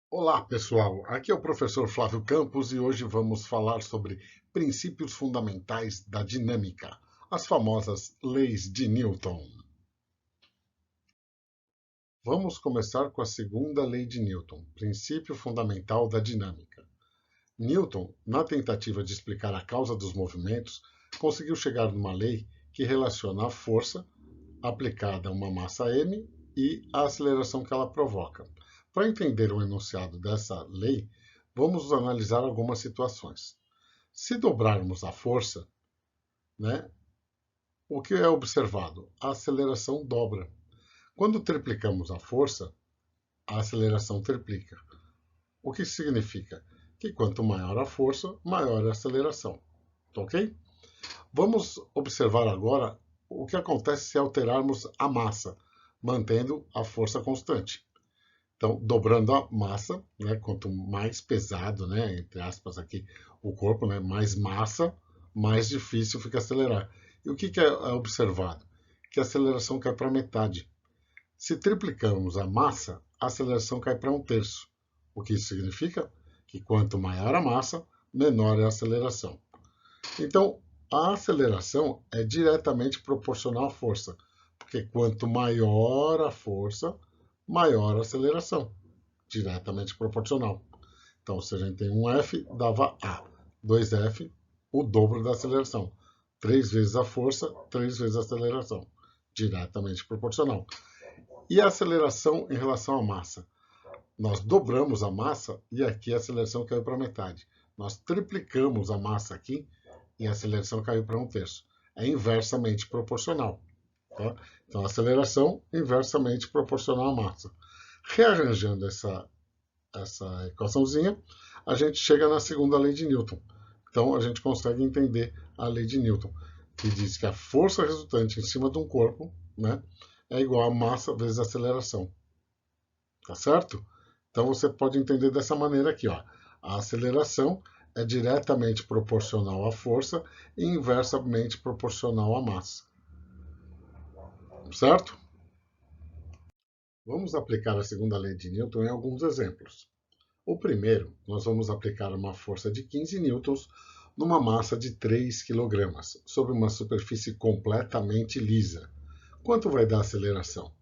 Olá, pessoal. Aqui é o professor Flávio Campos e hoje vamos falar sobre princípios fundamentais da dinâmica, as famosas leis de Newton. Vamos começar com a segunda lei de Newton, princípio fundamental da dinâmica. Newton, na tentativa de explicar a causa dos movimentos, conseguiu chegar numa lei que relaciona a força aplicada a uma massa m e a aceleração que ela provoca. Para entender o enunciado dessa lei, vamos analisar algumas situações. Se dobrarmos a força, né, o que é observado? A aceleração dobra. Quando triplicamos a força, a aceleração triplica. O que significa? Que quanto maior a força, maior a aceleração. Ok? Vamos observar agora o que acontece se alterarmos a massa, mantendo a força constante. Então, dobrando a massa, né, quanto mais pesado, né, entre aspas aqui, o corpo, né, mais massa, mais difícil fica acelerar. E o que é observado? Que a aceleração cai para metade. Se triplicamos a massa, a aceleração cai para um terço. O que isso significa? Que quanto maior a massa, menor é a aceleração. Então, a aceleração é diretamente proporcional à força, porque quanto maior a força, maior a aceleração, diretamente proporcional. Então, se a gente tem um F, dava A. 2F, o dobro da aceleração. 3 vezes a força, 3 vezes a aceleração, diretamente proporcional. E a aceleração em relação à massa? Nós dobramos a massa e aqui a aceleração caiu para metade. Nós triplicamos a massa aqui e a aceleração caiu para um terço. É inversamente proporcional. Tá? Então, a aceleração inversamente proporcional à massa. Rearranjando essa equaçãozinha, a gente chega na segunda lei de Newton. Então, a gente consegue entender a lei de Newton, que diz que a força resultante em cima de um corpo, né, é igual a massa vezes a aceleração. Tá certo? Então, você pode entender dessa maneira aqui. Ó. A aceleração é diretamente proporcional à força e inversamente proporcional à massa. Certo? Vamos aplicar a segunda lei de Newton em alguns exemplos. O primeiro, nós vamos aplicar uma força de 15 newtons numa massa de 3 quilogramas, sobre uma superfície completamente lisa. Quanto vai dar a aceleração?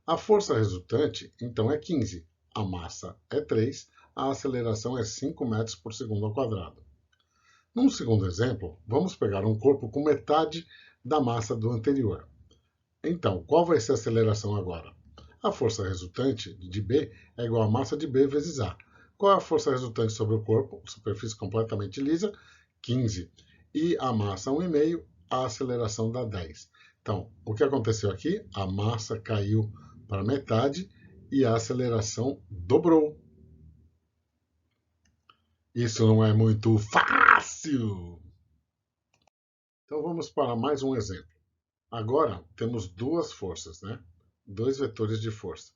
A força resultante, então, é 15. A massa é 3, a aceleração é 5 metros por segundo ao quadrado. Num segundo exemplo, vamos pegar um corpo com metade da massa do anterior. Então, qual vai ser a aceleração agora? A força resultante de B é igual à massa de B vezes A. Qual é a força resultante sobre o corpo? Superfície completamente lisa, 15. E a massa 1,5, a aceleração dá 10. Então, o que aconteceu aqui? A massa caiu para metade e a aceleração dobrou. Isso não é muito fácil! Então vamos para mais um exemplo. Agora temos duas forças, né? Dois vetores de força.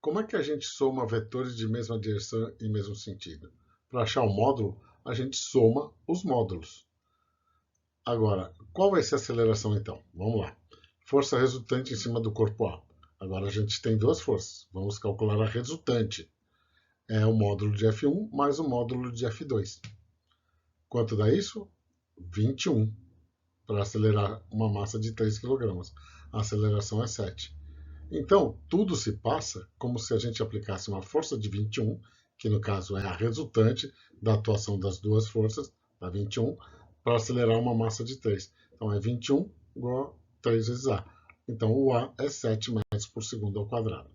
Como é que a gente soma vetores de mesma direção e mesmo sentido? Para achar o módulo, a gente soma os módulos. Agora, qual vai ser a aceleração então? Vamos lá. Força resultante em cima do corpo A. Agora a gente tem duas forças. Vamos calcular a resultante. É o módulo de F1 mais o módulo de F2. Quanto dá isso? 21 para acelerar uma massa de 3 kg. A aceleração é 7. Então, tudo se passa como se a gente aplicasse uma força de 21, que no caso é a resultante da atuação das duas forças, da 21, para acelerar uma massa de 3. Então, é 21 igual a 3 vezes A. Então, o A é 7 metros por segundo ao quadrado.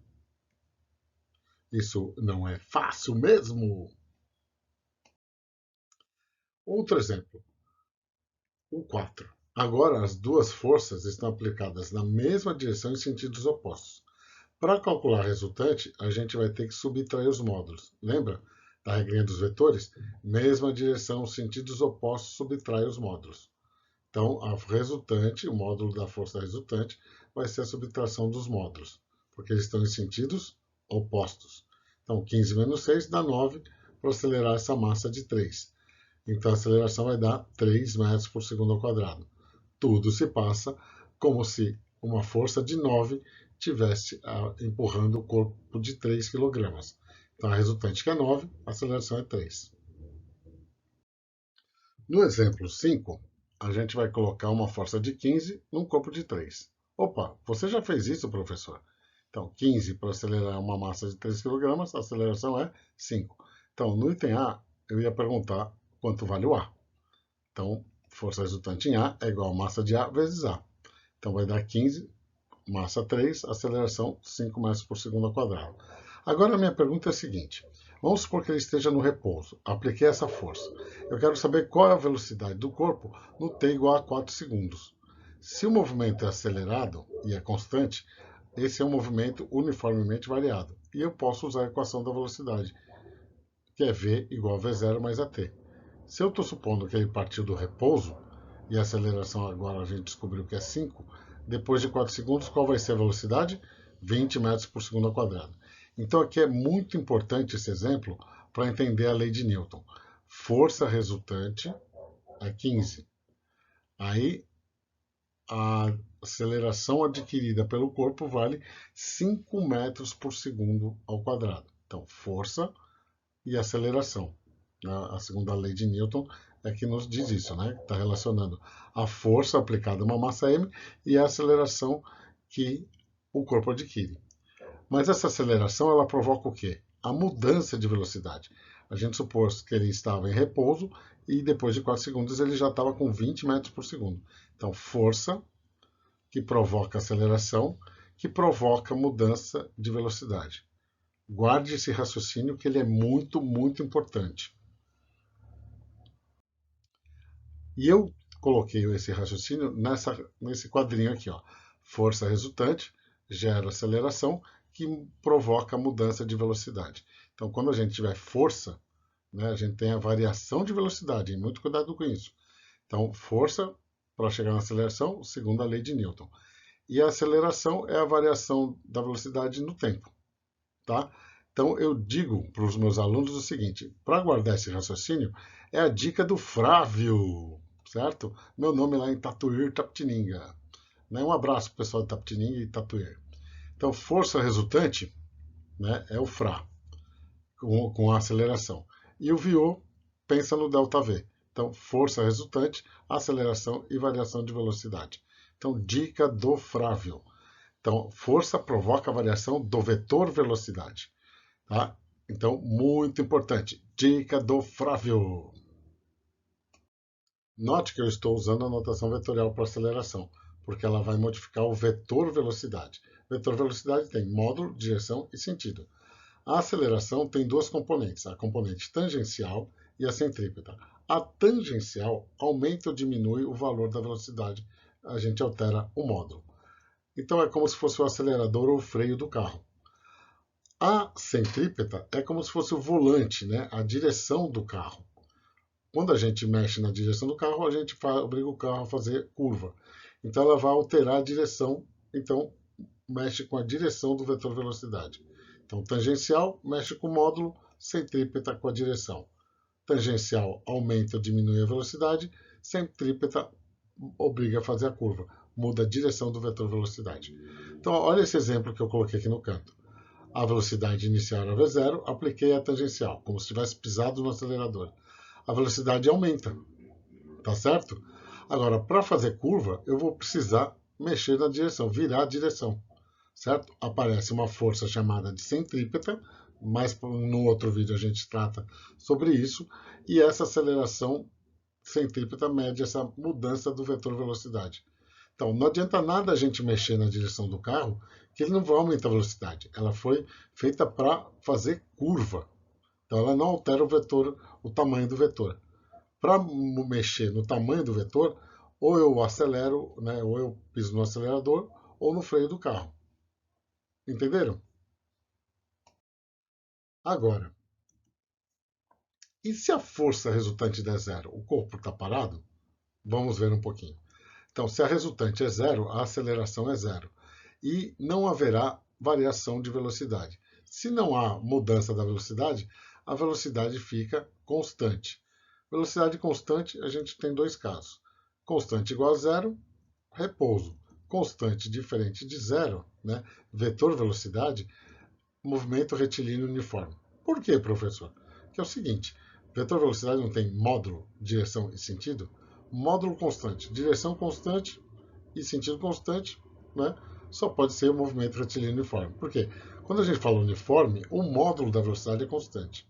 Isso não é fácil mesmo? Outro exemplo, o 4. Agora, as duas forças estão aplicadas na mesma direção em sentidos opostos. Para calcular a resultante, a gente vai ter que subtrair os módulos. Lembra da regrinha dos vetores? Mesma direção, sentidos opostos, subtrai os módulos. Então, a resultante, o módulo da força resultante, vai ser a subtração dos módulos, porque eles estão em sentidos opostos. Então, 15 menos 6 dá 9 para acelerar essa massa de 3. Então, a aceleração vai dar 3 metros por segundo ao quadrado. Tudo se passa como se uma força de 9 tivesse empurrando o corpo de 3 kg. Então, a resultante que é 9, a aceleração é 3. No exemplo 5, a gente vai colocar uma força de 15 num corpo de 3. Opa, você já fez isso, professor? Então, 15 para acelerar uma massa de 3 kg, a aceleração é 5. Então, no item A, eu ia perguntar quanto vale o A. Então, força resultante em A é igual a massa de A vezes A. Então, vai dar 15, massa 3, aceleração 5 metros por segundo ao quadrado. Agora, a minha pergunta é a seguinte. Vamos supor que ele esteja no repouso. Apliquei essa força. Eu quero saber qual é a velocidade do corpo no t igual a 4 segundos. Se o movimento é acelerado e é constante, esse é um movimento uniformemente variado. E eu posso usar a equação da velocidade, que é v igual a v0 mais at. Se eu estou supondo que ele partiu do repouso, e a aceleração agora a gente descobriu que é 5, depois de 4 segundos, qual vai ser a velocidade? 20 metros por segundo ao quadrado. Então aqui é muito importante esse exemplo para entender a lei de Newton. Força resultante é 15. Aí a aceleração adquirida pelo corpo vale 5 metros por segundo ao quadrado. Então, força e aceleração. A segunda lei de Newton é que nos diz isso, né? Está relacionando a força aplicada a uma massa m e a aceleração que o corpo adquire. Mas essa aceleração ela provoca o quê? A mudança de velocidade. A gente supôs que ele estava em repouso e depois de 4 segundos ele já estava com 20 metros por segundo. Então, força que provoca aceleração, que provoca mudança de velocidade. Guarde esse raciocínio que ele é muito, muito importante. E eu coloquei esse raciocínio nesse quadrinho aqui. Ó. Força resultante gera aceleração que provoca mudança de velocidade. Então, quando a gente tiver força, né, a gente tem a variação de velocidade. E muito cuidado com isso. Então, força para chegar na aceleração, segundo a lei de Newton. E a aceleração é a variação da velocidade no tempo. Tá? Então, eu digo para os meus alunos o seguinte: para guardar esse raciocínio, é a dica do Frávio, certo? Meu nome lá em Tatuir, Tapetininga. Né? Um abraço para o pessoal de Tapetininga e Tatuir. Então, força resultante, né, é o Frá, com a aceleração. E o VO pensa no ΔV. Então, força resultante, aceleração e variação de velocidade. Então, dica do Frávio. Então, força provoca a variação do vetor velocidade. Tá? Então, muito importante. Dica do Frávio. Note que eu estou usando a notação vetorial para aceleração, porque ela vai modificar o vetor velocidade. Vetor velocidade tem módulo, direção e sentido. A aceleração tem duas componentes, a componente tangencial e a centrípeta. A tangencial aumenta ou diminui o valor da velocidade, a gente altera o módulo. Então é como se fosse o acelerador ou o freio do carro. A centrípeta é como se fosse o volante, né? A direção do carro. Quando a gente mexe na direção do carro, a gente obriga o carro a fazer curva. Então ela vai alterar a direção, então mexe com a direção do vetor velocidade. Então tangencial mexe com o módulo, centrípeta com a direção. Tangencial aumenta ou diminui a velocidade, centrípeta obriga a fazer a curva, muda a direção do vetor velocidade. Então olha esse exemplo que eu coloquei aqui no canto. A velocidade inicial era V0, apliquei a tangencial, como se tivesse pisado no acelerador. A velocidade aumenta, tá certo? Agora, para fazer curva, eu vou precisar mexer na direção, virar a direção, certo? Aparece uma força chamada de centrípeta, mas no outro vídeo a gente trata sobre isso, e essa aceleração centrípeta mede essa mudança do vetor velocidade. Então, não adianta nada a gente mexer na direção do carro, que ele não vai aumentar a velocidade. Ela foi feita para fazer curva. Então, ela não altera o vetor, o tamanho do vetor. Para mexer no tamanho do vetor, ou eu acelero, né, ou eu piso no acelerador, ou no freio do carro. Entenderam? Agora, e se a força resultante der zero? O corpo está parado? Vamos ver um pouquinho. Então, se a resultante é zero, a aceleração é zero. E não haverá variação de velocidade. Se não há mudança da velocidade, a velocidade fica constante. Velocidade constante, a gente tem dois casos. Constante igual a zero, repouso. Constante diferente de zero, né? Vetor velocidade, movimento retilíneo uniforme. Por quê, professor? Que é o seguinte, vetor velocidade não tem módulo, direção e sentido? Módulo constante, direção constante e sentido constante, né? Só pode ser o movimento retilíneo uniforme. Por quê? Quando a gente fala uniforme, o módulo da velocidade é constante.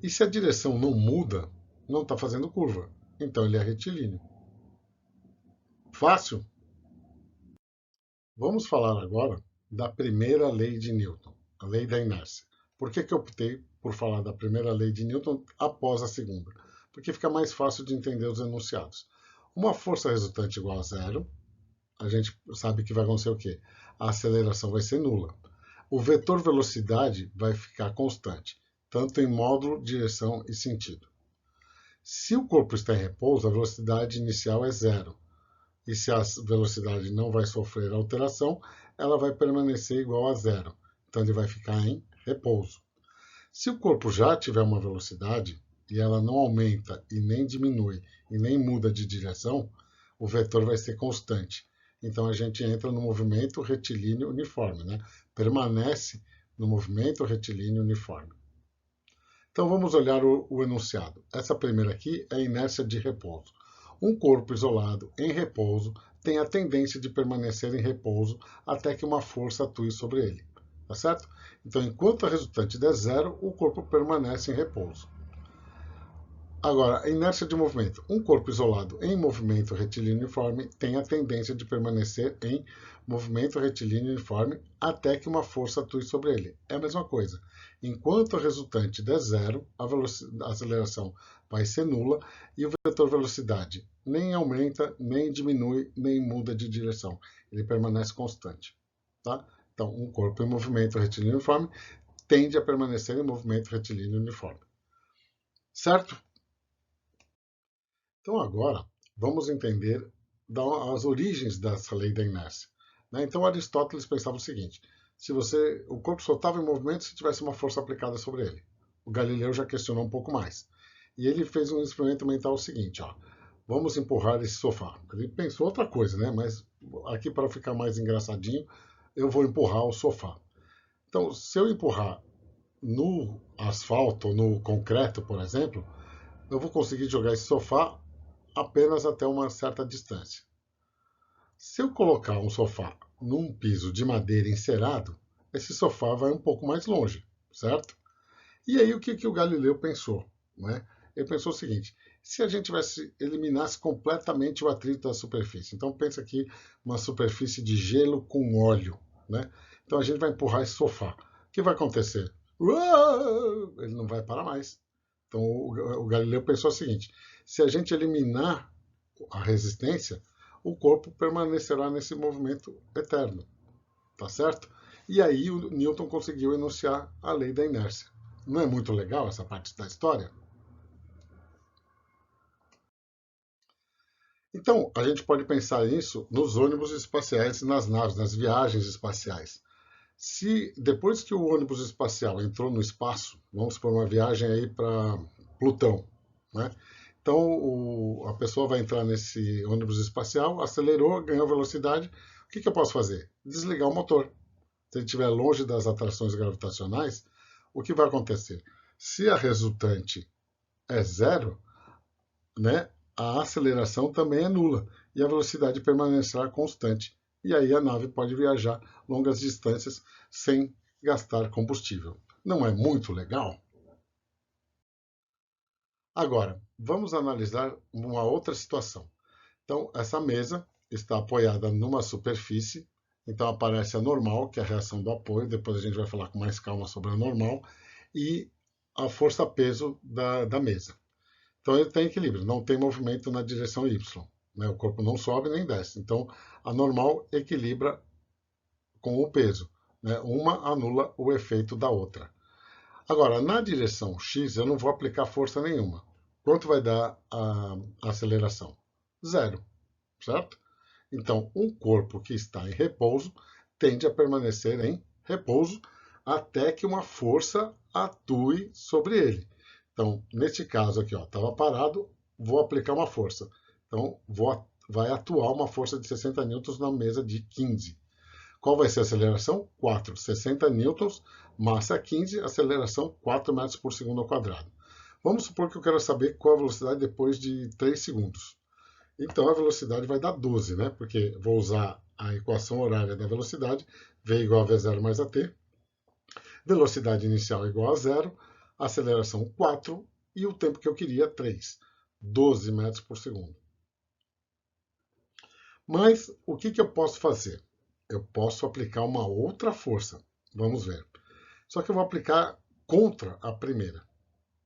E se a direção não muda, não está fazendo curva. Então ele é retilíneo. Fácil? Vamos falar agora da primeira lei de Newton, a lei da inércia. Por que eu optei por falar da primeira lei de Newton após a segunda? Porque fica mais fácil de entender os enunciados. Uma força resultante igual a zero, a gente sabe que vai acontecer o quê? A aceleração vai ser nula. O vetor velocidade vai ficar constante, tanto em módulo, direção e sentido. Se o corpo está em repouso, a velocidade inicial é zero. E se a velocidade não vai sofrer alteração, ela vai permanecer igual a zero. Então ele vai ficar em repouso. Se o corpo já tiver uma velocidade e ela não aumenta e nem diminui e nem muda de direção, o vetor vai ser constante. Então a gente entra no movimento retilíneo uniforme, né? Permanece no movimento retilíneo uniforme. Então vamos olhar o enunciado. Essa primeira aqui é a inércia de repouso. Um corpo isolado em repouso tem a tendência de permanecer em repouso até que uma força atue sobre ele. Tá certo? Então, enquanto a resultante der zero, o corpo permanece em repouso. Agora, a inércia de movimento. Um corpo isolado em movimento retilíneo uniforme tem a tendência de permanecer em movimento retilíneo uniforme até que uma força atue sobre ele. É a mesma coisa. Enquanto a resultante der zero, a aceleração vai ser nula e o vetor velocidade nem aumenta, nem diminui, nem muda de direção. Ele permanece constante. Tá? Então, um corpo em movimento retilíneo uniforme tende a permanecer em movimento retilíneo uniforme. Certo? Então, agora, vamos entender as origens dessa lei da inércia. Então, Aristóteles pensava o seguinte, o corpo só estava em movimento se tivesse uma força aplicada sobre ele. O Galileu já questionou um pouco mais. E ele fez um experimento mental seguinte, vamos empurrar esse sofá. Ele pensou outra coisa, né? Mas aqui, para ficar mais engraçadinho, eu vou empurrar o sofá. Então, se eu empurrar no asfalto, no concreto, por exemplo, eu vou conseguir jogar esse sofá apenas até uma certa distância. Se eu colocar um sofá num piso de madeira encerado, esse sofá vai um pouco mais longe, certo? E aí o que o Galileu pensou? Né? Ele pensou o seguinte, se a gente eliminasse completamente o atrito da superfície, então pensa aqui uma superfície de gelo com óleo, né? Então a gente vai empurrar esse sofá. O que vai acontecer? Ele não vai parar mais. Então o Galileu pensou o seguinte, se a gente eliminar a resistência, o corpo permanecerá nesse movimento eterno, tá certo? E aí o Newton conseguiu enunciar a lei da inércia. Não é muito legal essa parte da história? Então, a gente pode pensar isso nos ônibus espaciais e nas naves, nas viagens espaciais. Se depois que o ônibus espacial entrou no espaço, vamos supor uma viagem aí para Plutão, né? Então a pessoa vai entrar nesse ônibus espacial, acelerou, ganhou velocidade. O que eu posso fazer? Desligar o motor. Se ele estiver longe das atrações gravitacionais, o que vai acontecer? Se a resultante é zero, né, a aceleração também é nula e a velocidade permanecerá constante. E aí a nave pode viajar longas distâncias sem gastar combustível. Não é muito legal? Agora, vamos analisar uma outra situação. Então, essa mesa está apoiada numa superfície, então aparece a normal, que é a reação do apoio, depois a gente vai falar com mais calma sobre a normal, e a força-peso da mesa. Então ele tem equilíbrio, não tem movimento na direção Y. Né? O corpo não sobe nem desce. Então a normal equilibra com o peso. Né? Uma anula o efeito da outra. Agora, na direção X, eu não vou aplicar força nenhuma. Quanto vai dar a aceleração? Zero, certo? Então, um corpo que está em repouso tende a permanecer em repouso até que uma força atue sobre ele. Então, neste caso aqui, estava parado, vou aplicar uma força. Então, vai atuar uma força de 60 newtons na mesa de 15. Qual vai ser a aceleração? 4, 60 newtons, massa 15, aceleração 4 metros por segundo ao quadrado. Vamos supor que eu quero saber qual a velocidade depois de 3 segundos. Então a velocidade vai dar 12, né? Porque vou usar a equação horária da velocidade, V igual a V0 mais AT. Velocidade inicial igual a 0, aceleração 4 e o tempo que eu queria, 3, 12 metros por segundo. Mas o que eu posso fazer? Eu posso aplicar uma outra força. Vamos ver. Só que eu vou aplicar contra a primeira,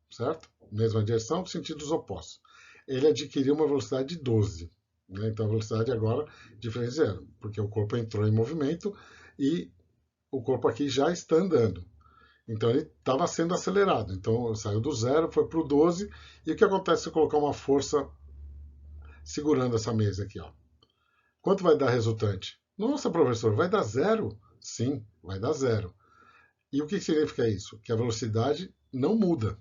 certo? Mesma direção, sentidos opostos. Ele adquiriu uma velocidade de 12. Né? Então a velocidade agora é diferente de zero, porque o corpo entrou em movimento e o corpo aqui já está andando. Então ele estava sendo acelerado. Então saiu do zero, foi para o 12. E o que acontece se eu colocar uma força segurando essa mesa aqui? Ó? Quanto vai dar resultante? Nossa, professor, vai dar zero? Sim, vai dar zero. E o que significa isso? Que a velocidade não muda.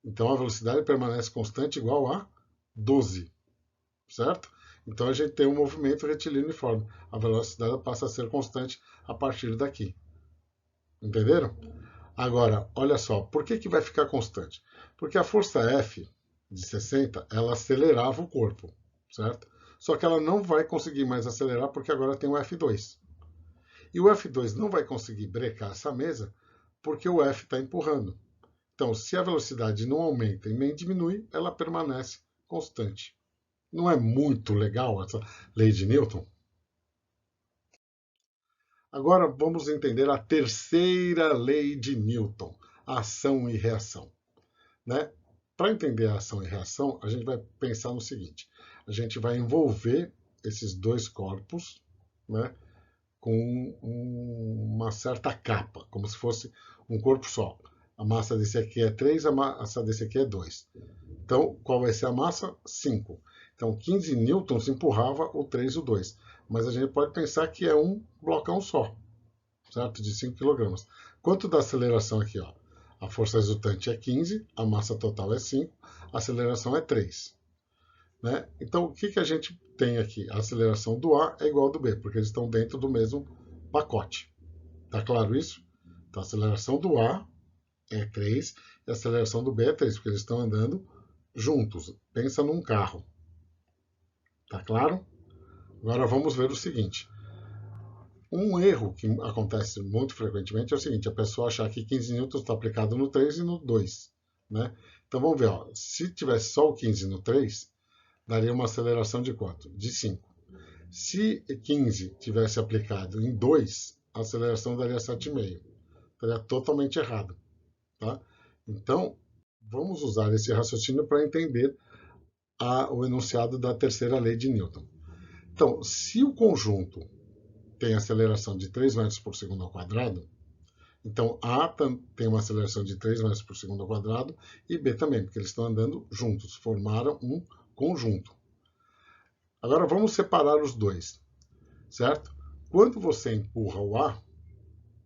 Então a velocidade permanece constante igual a 12, certo? Então a gente tem um movimento retilíneo uniforme. A velocidade passa a ser constante a partir daqui. Entenderam? Agora, olha só, por que vai ficar constante? Porque a força F de 60, ela acelerava o corpo, certo? Só que ela não vai conseguir mais acelerar porque agora tem o F2. E o F2 não vai conseguir brecar essa mesa porque o F está empurrando. Então, se a velocidade não aumenta e nem diminui, ela permanece constante. Não é muito legal essa lei de Newton? Agora vamos entender a terceira lei de Newton, ação e reação. Né? Para entender a ação e reação, a gente vai pensar no seguinte: a gente vai envolver esses dois corpos, né, com uma certa capa, como se fosse um corpo só. A massa desse aqui é 3, a massa desse aqui é 2. Então, qual vai ser a massa? 5. Então, 15 newtons empurrava o 3 e o 2. Mas a gente pode pensar que é um blocão só, certo? De 5 kg. Quanto da aceleração aqui? Ó? A força resultante é 15, a massa total é 5, a aceleração é 3. Né? Então, o que a gente tem aqui? A aceleração do A é igual ao do B, porque eles estão dentro do mesmo pacote. Tá claro isso? Então, a aceleração do A é 3 e a aceleração do B é 3, porque eles estão andando juntos. Pensa num carro. Tá claro? Agora vamos ver o seguinte. Um erro que acontece muito frequentemente é o seguinte: a pessoa achar que 15 newtons está aplicado no 3 e no 2. Né? Então vamos ver, ó, se tivesse só o 15 no 3, daria uma aceleração de quanto? De 5. Se 15 tivesse aplicado em 2, a aceleração daria 7,5. Estaria totalmente errado. Tá? Então, vamos usar esse raciocínio para entender o enunciado da terceira lei de Newton. Então, se o conjunto tem aceleração de 3 metros por segundo ao quadrado, então A tem uma aceleração de 3 metros por segundo ao quadrado e B também, porque eles estão andando juntos, formaram um conjunto. Agora vamos separar os dois, certo? Quando você empurra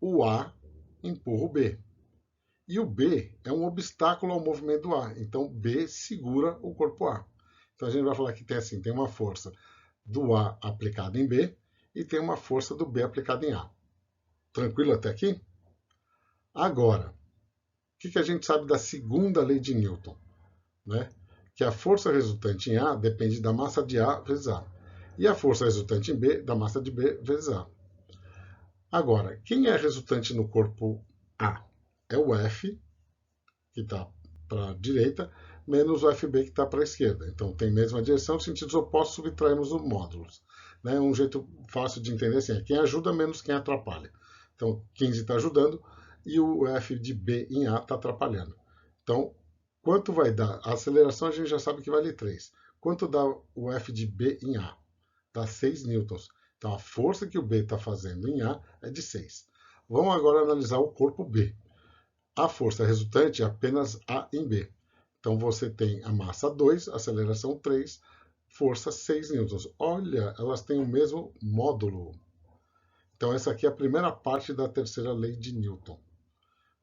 o A empurra o B. E o B é um obstáculo ao movimento do A, então B segura o corpo A. Então a gente vai falar que tem assim, tem uma força do A aplicada em B e tem uma força do B aplicada em A. Tranquilo até aqui? Agora, o que a gente sabe da segunda lei de Newton? Né? Que a força resultante em A depende da massa de A vezes A. E a força resultante em B, da massa de B vezes A. Agora, quem é resultante no corpo A? É o F, que está para a direita, menos o FB, que está para a esquerda. Então, tem mesma direção, sentidos opostos, subtraímos os módulos. Né? Um jeito fácil de entender assim, é quem ajuda menos quem atrapalha. Então, 15 está ajudando e o F de B em A está atrapalhando. Então, quanto vai dar? A aceleração a gente já sabe que vale 3. Quanto dá o F de B em A? Dá 6 newtons. Então, a força que o B está fazendo em A é de 6. Vamos agora analisar o corpo B. A força resultante é apenas A em B. Então, você tem a massa 2, aceleração 3, força 6 newtons. Olha, elas têm o mesmo módulo. Então, essa aqui é a primeira parte da terceira lei de Newton.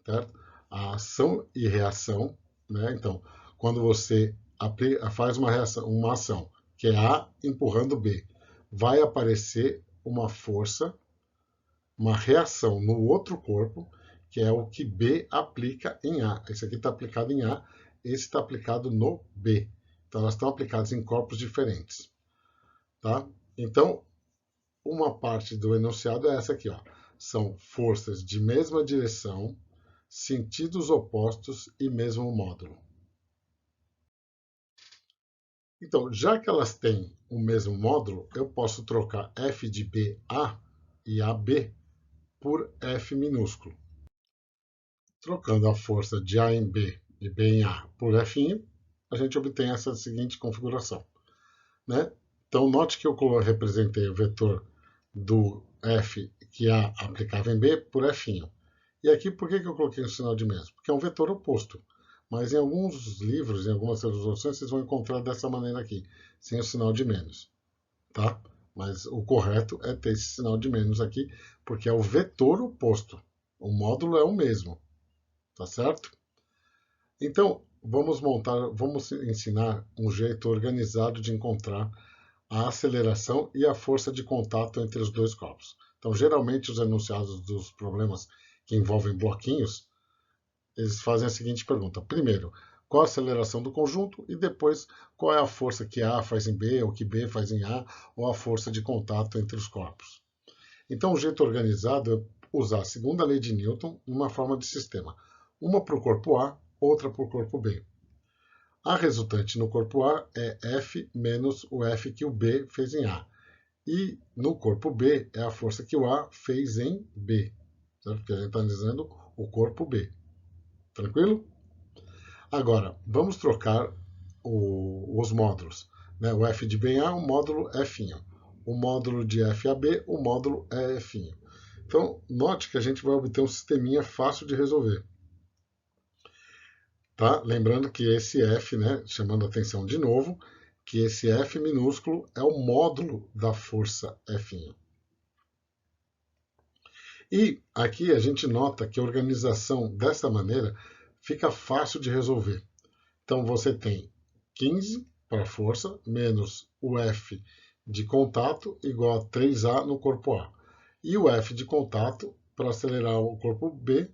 Certo? A ação e reação. Né? Então, quando você faz uma ação, que é A empurrando B, vai aparecer uma força uma reação no outro corpo, que é o que B aplica em A. Esse aqui está aplicado em A, esse está aplicado no B. Então, elas estão aplicadas em corpos diferentes. Tá? Então, uma parte do enunciado é essa aqui. Ó. São forças de mesma direção, sentidos opostos e mesmo módulo. Então, já que elas têm o mesmo módulo, eu posso trocar F de BA e AB por F minúsculo. Trocando a força de A em B e B em A por F', a gente obtém essa seguinte configuração. Né? Então, note que eu representei o vetor do F que A aplicava em B por F'. E aqui, por que eu coloquei o sinal de menos? Porque é um vetor oposto. Mas em alguns livros, em algumas resoluções, vocês vão encontrar dessa maneira aqui, sem o sinal de menos. Tá? Mas o correto é ter esse sinal de menos aqui, porque é o vetor oposto. O módulo é o mesmo. Tá certo? Então, vamos ensinar um jeito organizado de encontrar a aceleração e a força de contato entre os dois corpos. Então, geralmente, os enunciados dos problemas que envolvem bloquinhos, eles fazem a seguinte pergunta. Primeiro, qual a aceleração do conjunto? E depois, qual é a força que A faz em B, ou que B faz em A, ou a força de contato entre os corpos. Então, o jeito organizado é usar a segunda lei de Newton numa forma de sistema. Uma para o corpo A, outra para o corpo B. A resultante no corpo A é F menos o F que o B fez em A. E no corpo B é a força que o A fez em B. Certo? Porque a gente está analisando o corpo B. Tranquilo? Agora, vamos trocar os módulos. Né? O F de B em A, o módulo F'. O módulo de F a B, o módulo é F'. Então, note que a gente vai obter um sisteminha fácil de resolver. Tá? Lembrando que esse F, né, chamando a atenção de novo, que esse F minúsculo é o módulo da força F'. E aqui a gente nota que a organização dessa maneira fica fácil de resolver. Então você tem 15 para a força, menos o F de contato, igual a 3A no corpo A. E o F de contato para acelerar o corpo B,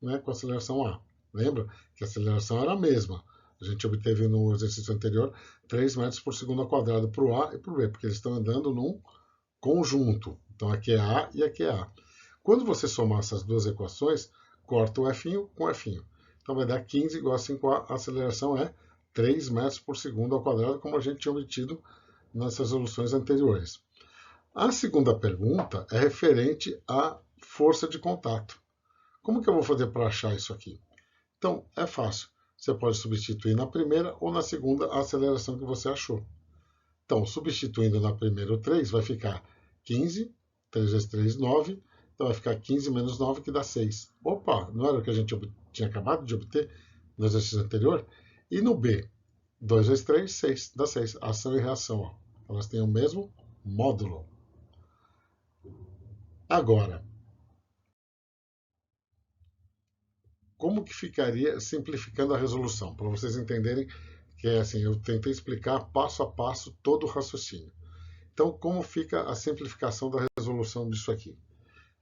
né, com a aceleração A. Lembra que a aceleração era a mesma. A gente obteve no exercício anterior 3 metros por segundo ao quadrado para o A e para o B, porque eles estão andando num conjunto. Então aqui é A e aqui é A. Quando você somar essas duas equações, corta o F' com F'. Então vai dar 15 igual a 5A. A aceleração é 3 metros por segundo ao quadrado, como a gente tinha obtido nas resoluções anteriores. A segunda pergunta é referente à força de contato. Como que eu vou fazer para achar isso aqui? Então, é fácil. Você pode substituir na primeira ou na segunda a aceleração que você achou. Então, substituindo na primeira o 3, vai ficar 15, 3 vezes 3, 9. Então, vai ficar 15 menos 9, que dá 6. Opa, não era o que a gente tinha acabado de obter no exercício anterior? E no B, 2 vezes 3, 6. Dá 6. Ação e reação. Ó. Elas têm o mesmo módulo. Agora, como que ficaria simplificando a resolução? Para vocês entenderem que é assim, eu tentei explicar passo a passo todo o raciocínio. Então, como fica a simplificação da resolução disso aqui?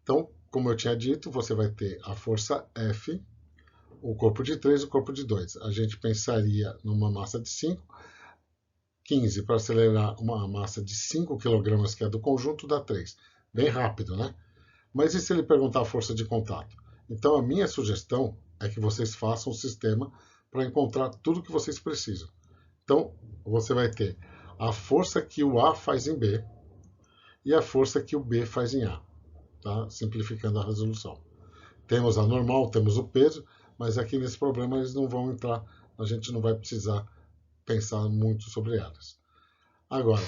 Então, como eu tinha dito, você vai ter a força F, o corpo de 3 e o corpo de 2. A gente pensaria numa massa de 5, 15 para acelerar uma massa de 5 kg, que é do conjunto, dá 3. Bem rápido, né? Mas e se ele perguntar a força de contato? Então, a minha sugestão é que vocês façam um sistema para encontrar tudo o que vocês precisam. Então, você vai ter a força que o A faz em B e a força que o B faz em A, tá? Simplificando a resolução. Temos a normal, temos o peso, mas aqui nesse problema eles não vão entrar, a gente não vai precisar pensar muito sobre elas. Agora,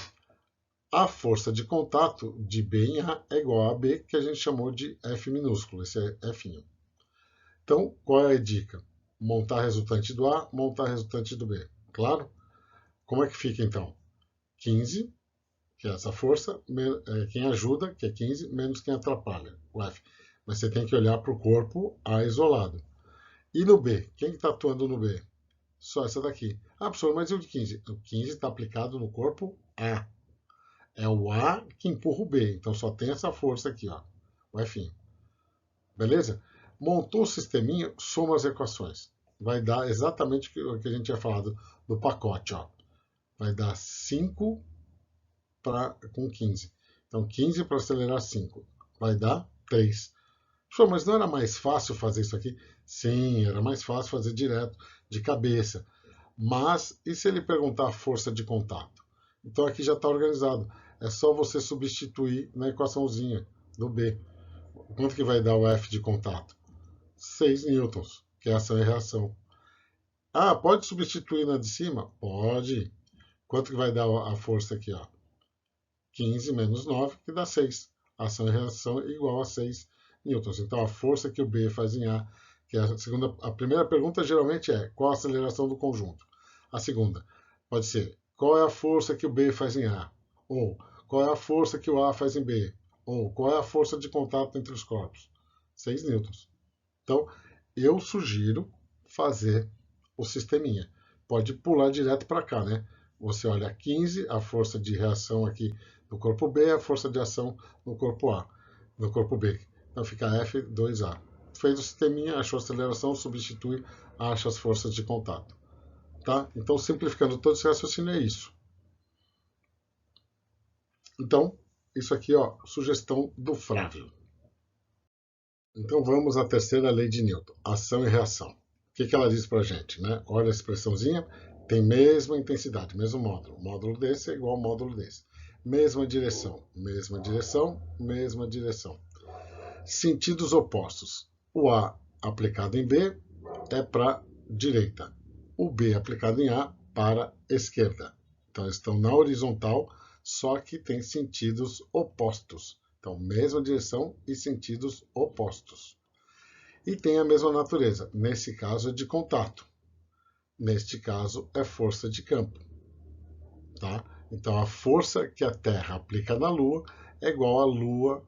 a força de contato de B em A é igual a B, que a gente chamou de F minúsculo, esse é F'. Então, qual é a dica? Montar a resultante do A, montar a resultante do B. Claro? Como é que fica então? 15, que é essa força, quem ajuda, que é 15, menos quem atrapalha, o F. Mas você tem que olhar para o corpo A isolado. E no B? Quem está atuando no B? Só essa daqui. Ah, professor, mas e o de 15? O 15 está aplicado no corpo A. É o A que empurra o B. Então só tem essa força aqui, ó. o F'. Beleza? Montou o sisteminha, soma as equações. Vai dar exatamente o que a gente tinha falado do pacote. Ó. Vai dar 5 com 15. Então, 15 para acelerar 5. Vai dar 3. Mas não era mais fácil fazer isso aqui? Sim, era mais fácil fazer direto, de cabeça. Mas, e se ele perguntar a força de contato? Então aqui já está organizado. É só você substituir na equaçãozinha do B. Quanto que vai dar o F de contato? 6 newtons, que é ação e reação. Ah, pode substituir na de cima? Pode. Quanto que vai dar a força aqui? Ó? 15 menos 9, que dá 6. Ação e reação é igual a 6 newtons. Então a força que o B faz em A, que é a primeira pergunta geralmente é qual a aceleração do conjunto? A segunda pode ser qual é a força que o B faz em A? Ou qual é a força que o A faz em B? Ou qual é a força de contato entre os corpos? 6 newtons. Então, eu sugiro fazer o sisteminha. Pode pular direto para cá, né? Você olha 15, a força de reação aqui no corpo B, a força de ação no corpo A, no corpo B. Então fica F2A. Fez o sisteminha, achou a aceleração, substitui, acha as forças de contato. Tá? Então, simplificando todo esse raciocínio, é isso. Então, isso aqui, ó, sugestão do Frávio. Então, vamos à terceira lei de Newton, ação e reação. O que ela diz para a gente? Né? Olha a expressãozinha, tem mesma intensidade, mesmo módulo. Módulo desse é igual ao módulo desse. Mesma direção, mesma direção, mesma direção. Sentidos opostos. O A aplicado em B é para direita. O B aplicado em A para esquerda. Então, eles estão na horizontal, só que tem sentidos opostos. Então, mesma direção e sentidos opostos. E tem a mesma natureza. Nesse caso, é de contato. Neste caso, é força de campo. Tá? Então, a força que a Terra aplica na Lua é igual à Lua,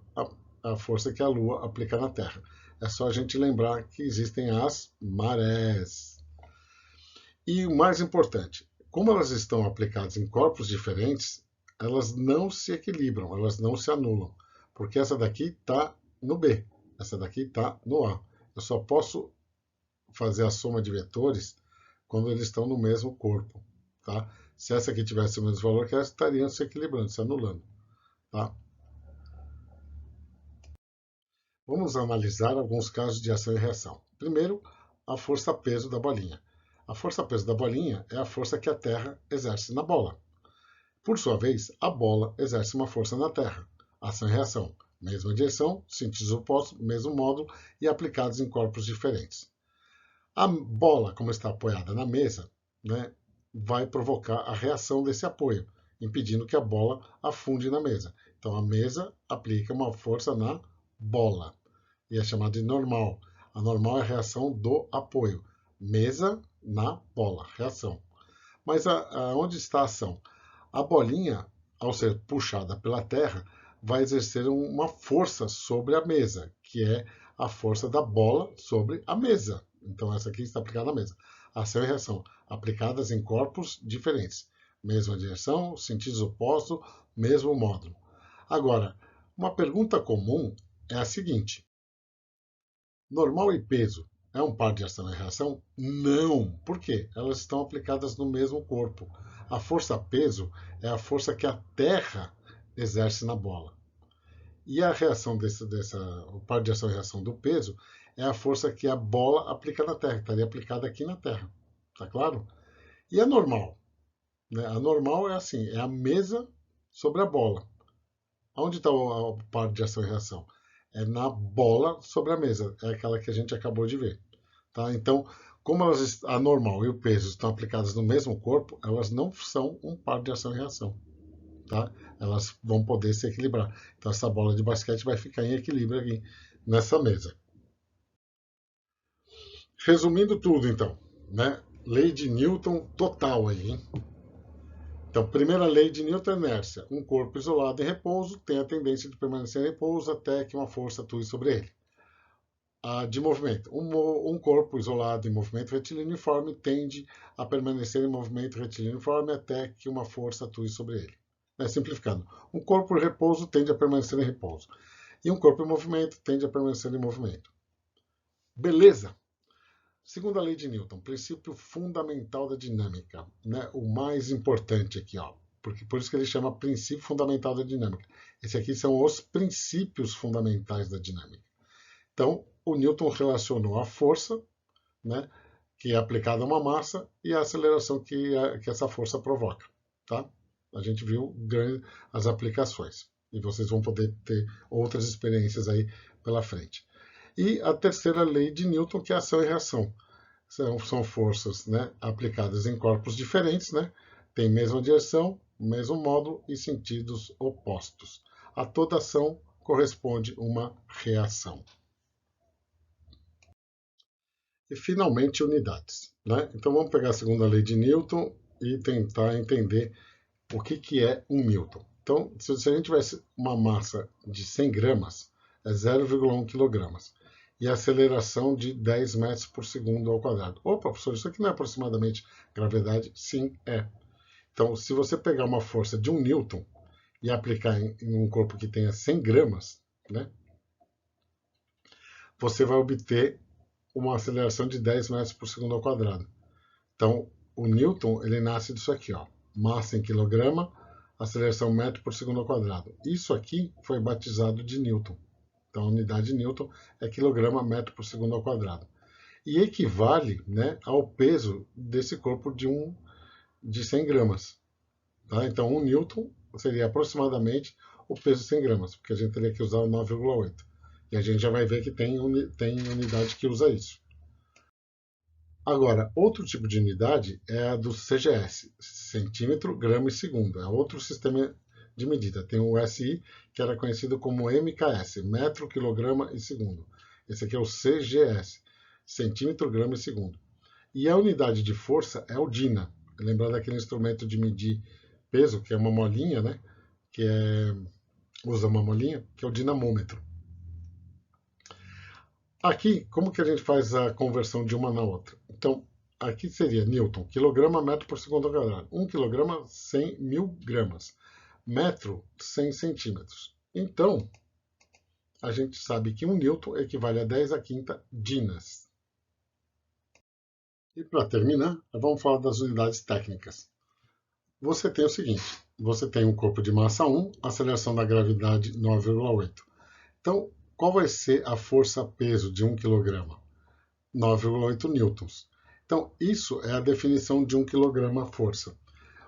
a força que a Lua aplica na Terra. É só a gente lembrar que existem as marés. E o mais importante, como elas estão aplicadas em corpos diferentes, elas não se equilibram, elas não se anulam. Porque essa daqui está no B, essa daqui está no A. Eu só posso fazer a soma de vetores quando eles estão no mesmo corpo. Tá? Se essa aqui tivesse o mesmo valor que essa, estariam se equilibrando, se anulando. Tá? Vamos analisar alguns casos de ação e reação. Primeiro, a força-peso da bolinha. A força-peso da bolinha é a força que a Terra exerce na bola. Por sua vez, a bola exerce uma força na Terra. Ação e reação. Mesma direção, sentidos opostos, mesmo módulo e aplicados em corpos diferentes. A bola, como está apoiada na mesa, né, vai provocar a reação desse apoio, impedindo que a bola afunde na mesa. Então, a mesa aplica uma força na bola. E é chamada de normal. A normal é a reação do apoio. Mesa na bola, reação. Mas onde está a ação? A bolinha, ao ser puxada pela Terra, vai exercer uma força sobre a mesa, que é a força da bola sobre a mesa. Então, essa aqui está aplicada na mesa. Ação e reação, aplicadas em corpos diferentes. Mesma direção, sentidos opostos, mesmo módulo. Agora, uma pergunta comum é a seguinte: normal e peso é um par de ação e reação? Não. Por quê? Elas estão aplicadas no mesmo corpo. A força-peso é a força que a Terra exerce na bola. E a reação o par de ação e reação do peso é a força que a bola aplica na Terra, estaria aplicada aqui na Terra. Tá claro? E a normal? Né? A normal é assim, é a mesa sobre a bola. Onde está o par de ação e reação? É na bola sobre a mesa, é aquela que a gente acabou de ver. Tá? Então, como a normal e o peso estão aplicadas no mesmo corpo, elas não são um par de ação e reação. Tá? Elas vão poder se equilibrar. Então, essa bola de basquete vai ficar em equilíbrio aqui nessa mesa. Resumindo tudo, então, né? Lei de Newton total aí, hein? Então, primeira lei de Newton é inércia. Um corpo isolado em repouso tem a tendência de permanecer em repouso até que uma força atue sobre ele. De movimento. Um corpo isolado em movimento retilíneo uniforme tende a permanecer em movimento retilíneo uniforme até que uma força atue sobre ele. Simplificando. Um corpo em repouso tende a permanecer em repouso. E um corpo em movimento tende a permanecer em movimento. Beleza? Segunda lei de Newton, princípio fundamental da dinâmica, né? O mais importante aqui, ó, por isso que ele chama princípio fundamental da dinâmica. Esse aqui são os princípios fundamentais da dinâmica. Então, o Newton relacionou a força, né, que é aplicada a uma massa, e a aceleração que essa força provoca. Tá? A gente viu as aplicações. E vocês vão poder ter outras experiências aí pela frente. E a terceira lei de Newton, que é ação e reação. São forças, né, aplicadas em corpos diferentes, né, tem mesma direção, mesmo módulo e sentidos opostos. A toda ação corresponde uma reação. E, finalmente, unidades. Né? Então, vamos pegar a segunda lei de Newton e tentar entender o que é um Newton. Então, se a gente tivesse uma massa de 100 gramas, é 0,1 quilogramas. E a aceleração de 10 metros por segundo ao quadrado. Opa, professor, isso aqui não é aproximadamente gravidade? Sim, é. Então, se você pegar uma força de 1 newton e aplicar em um corpo que tenha 100 gramas, né, você vai obter uma aceleração de 10 metros por segundo ao quadrado. Então, o Newton, ele nasce disso aqui, ó. Massa em quilograma, aceleração metro por segundo ao quadrado. Isso aqui foi batizado de Newton. Então, a unidade de Newton é quilograma metro por segundo ao quadrado. E equivale, né, ao peso desse corpo de 100 gramas. Tá? Então, 1 Newton seria aproximadamente o peso de 100 gramas, porque a gente teria que usar o 9,8. E a gente já vai ver que tem unidade que usa isso. Agora, outro tipo de unidade é a do CGS, centímetro, grama e segundo. É outro sistema de medida. Tem o SI, que era conhecido como MKS, metro, quilograma e segundo. Esse aqui é o CGS, centímetro, grama e segundo. E a unidade de força é o DINA. Lembrar daquele instrumento de medir peso, que é uma molinha, né? Usa uma molinha, que é o dinamômetro. Aqui, como que a gente faz a conversão de uma na outra? Então, aqui seria Newton, quilograma, metro por segundo ao quadrado. 1 quilograma, 100 mil gramas. Metro, 100 centímetros. Então, a gente sabe que 1 Newton equivale a 10 a quinta dinas. E para terminar, vamos falar das unidades técnicas. Você tem o seguinte, você tem um corpo de massa 1, aceleração da gravidade 9,8. Então, qual vai ser a força-peso de 1 kg? 9,8 newtons. Então, isso é a definição de 1 kg força.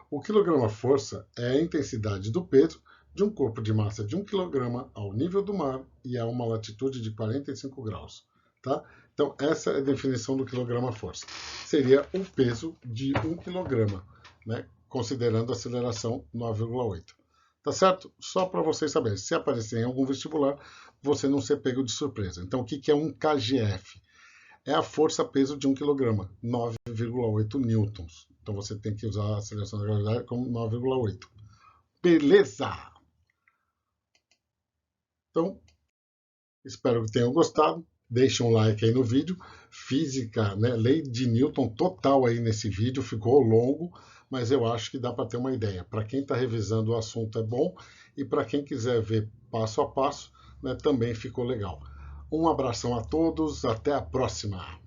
O quilograma-força é a intensidade do peso de um corpo de massa de 1 kg ao nível do mar e a uma latitude de 45 graus. Tá? Então, essa é a definição do quilograma-força. Seria o peso de 1 kg, né? Considerando a aceleração 9,8. Tá certo? Só para vocês saberem, se aparecer em algum vestibular, você não ser pego de surpresa. Então, o que é um KGF? É a força-peso de 1 kg, 9,8 newtons. Então, você tem que usar a aceleração da gravidade como 9,8. Beleza! Então, espero que tenham gostado. Deixe um like aí no vídeo. Física, né? Lei de Newton total aí nesse vídeo. Ficou longo, mas eu acho que dá para ter uma ideia. Para quem está revisando o assunto é bom. E para quem quiser ver passo a passo, né, também ficou legal. Um abração a todos. Até a próxima!